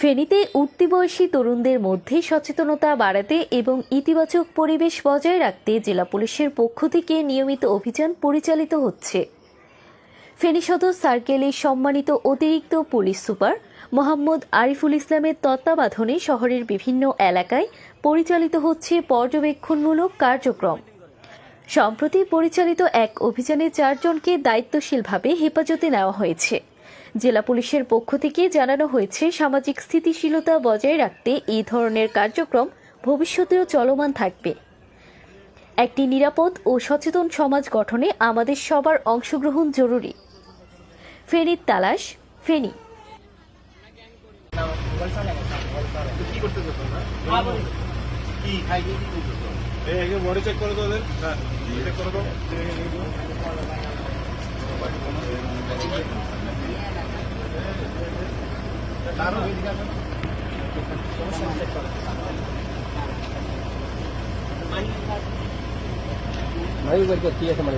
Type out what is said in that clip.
ফেনীতে উঠতি বয়সী তরুণদের মধ্যে সচেতনতা বাড়াতে এবং ইতিবাচক পরিবেশ বজায় রাখতে জেলা পুলিশের পক্ষ থেকে নিয়মিত অভিযান পরিচালিত হচ্ছে। ফেনী সদর সার্কেলের সম্মানিত অতিরিক্ত পুলিশ সুপার মোহাম্মদ আরিফুল ইসলামের তত্ত্বাবধানে শহরের বিভিন্ন এলাকায় পরিচালিত হচ্ছে পর্যবেক্ষণমূলক কার্যক্রম। সম্প্রতি পরিচালিত এক অভিযানে 4 জনকে দায়িত্বশীলভাবে হেফাজতে নেওয়া হয়েছে। জেলা পুলিশের পক্ষ থেকে জানানো হয়েছে, সামাজিক স্থিতিশীলতা বজায় রাখতে এই ধরনের কার্যক্রম ভবিষ্যতেও চলমান থাকবে। একটি নিরাপদ ও সচেতন সমাজ গঠনে আমাদের সবার অংশগ্রহণ জরুরি। ফেনীর তালাশ, ফেনী। বডি চেক করে দেবেন। চেক করে দাও। भाई ऊपर को किया समझ